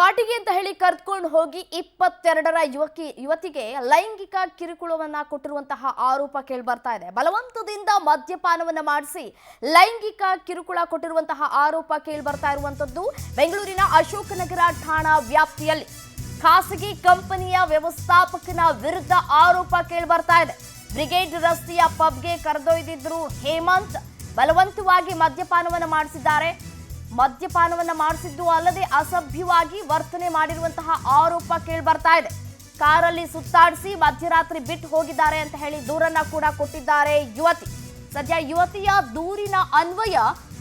ಪಾರ್ಟಿಗೆ ಅಂತ ಹೇಳಿ ಕರೆದುಕೊಂಡು ಹೋಗಿ 22ರ ಯುವತಿಗೆ ಲೈಂಗಿಕ ಕಿರುಕುಳವನ್ನ ಕೊಟ್ಟಿರುವಂತಹ ಆರೋಪ ಕೇಳಿ ಬರ್ತಾ ಇದೆ. ಬಲವಂತದಿಂದ ಮದ್ಯಪಾನವನ್ನ ಮಾಡಿಸಿ ಲೈಂಗಿಕ ಕಿರುಕುಳ ಕೊಟ್ಟಿರುವಂತಹ ಆರೋಪ ಕೇಳಿ ಬರ್ತಾ ಇರುವಂತದ್ದು ಬೆಂಗಳೂರಿನ ಅಶೋಕನಗರ ಠಾಣಾ ವ್ಯಾಪ್ತಿಯಲ್ಲಿ ಖಾಸಗಿ ಕಂಪನಿಯ ವ್ಯವಸ್ಥಾಪಕನ ವಿರುದ್ಧ ಆರೋಪ ಕೇಳಿ ಬರ್ತಾ ಇದೆ. ಬ್ರಿಗೇಡ್ ರಸ್ತೆಯ ಪಬ್ಗೆ ಕರೆದೊಯ್ದಿದ್ರು ಹೇಮಂತ್ ಬಲವಂತವಾಗಿ ಮದ್ಯಪಾನವನ್ನ ಮಾಡಿಸಿದ್ದಾರೆ. ಮದ್ಯಪಾನವನ್ನ ಮಾಡಿಸಿದ್ದು ಅಲ್ಲದೆ ಅಸಭ್ಯವಾಗಿ ವರ್ತನೆ ಮಾಡಿರುವಂತಹ ಆರೋಪ ಕೇಳಿ ಬರ್ತಾ ಇದೆ. ಕಾರಲ್ಲಿ ಸುತ್ತಾಡಿಸಿ ಮಧ್ಯರಾತ್ರಿ ಬಿಟ್ಟು ಹೋಗಿದ್ದಾರೆ ಅಂತ ಹೇಳಿ ದೂರನ್ನ ಕೂಡ ಕೊಟ್ಟಿದ್ದಾರೆ ಯುವತಿ. ಸದ್ಯ ಯುವತಿಯ ದೂರಿನ ಅನ್ವಯ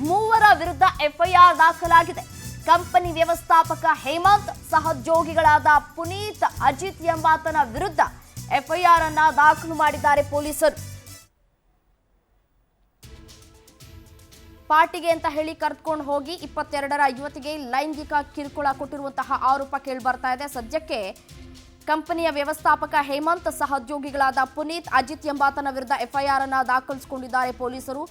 3 ವಿರುದ್ಧ ಎಫ್ಐಆರ್ ದಾಖಲಾಗಿದೆ. ಕಂಪನಿ ವ್ಯವಸ್ಥಾಪಕ ಹೇಮಂತ್, ಸಹೋದ್ಯೋಗಿಗಳಾದ ಪುನೀತ್, ಅಜಿತ್ ಎಂಬಾತನ ವಿರುದ್ಧ ಎಫ್ಐಆರ್ ಅನ್ನ ದಾಖಲು ಮಾಡಿದ್ದಾರೆ ಪೊಲೀಸರು. ಪಾರ್ಟಿಗೆ ಅಂತ ಹೇಳಿ ಕರೆದುಕೊಂಡು ಹೋಗಿ 22ರ ಯುವತಿಗೆ ಲೈಂಗಿಕ ಕಿರುಕುಳ ಕೊಟ್ಟಿರುವಂತಹ ಆರೋಪ ಕೇಳಿ ಬರ್ತಾ ಇದೆ. ಸದ್ಯಕ್ಕೆ ಕಂಪನಿಯ ವ್ಯವಸ್ಥಾಪಕ ಹೇಮಂತ್, ಸಹೋದ್ಯೋಗಿಗಳಾದ ಪುನೀತ್, ಅಜಿತ್ ಎಂಬಾತನ ವಿರುದ್ಧ ಎಫ್ಐಆರ್ ಅನ್ನ ದಾಖಲಿಸಿಕೊಂಡಿದ್ದಾರೆ ಪೊಲೀಸರು.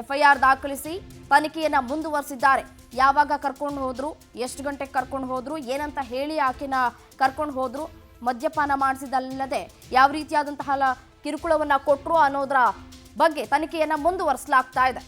ಎಫ್ಐಆರ್ ದಾಖಲಿಸಿ ತನಿಖೆಯನ್ನ ಮುಂದುವರೆಸಿದ್ದಾರೆ. ಯಾವಾಗ ಕರ್ಕೊಂಡು ಹೋದ್ರು, ಎಷ್ಟು ಗಂಟೆಗೆ ಕರ್ಕೊಂಡು ಹೋದ್ರು, ಏನಂತ ಹೇಳಿ ಆಕೆನ ಕರ್ಕೊಂಡು ಹೋದ್ರು, ಮದ್ಯಪಾನ ಮಾಡಿಸಿದಲ್ಲದೆ ಯಾವ ರೀತಿಯಾದಂತಹ ಕಿರುಕುಳವನ್ನ ಕೊಟ್ಟರು ಅನ್ನೋದರ ಬಗ್ಗೆ ತನಿಖೆಯನ್ನ ಮುಂದುವರಿಸಲಾಗ್ತಾ ಇದೆ.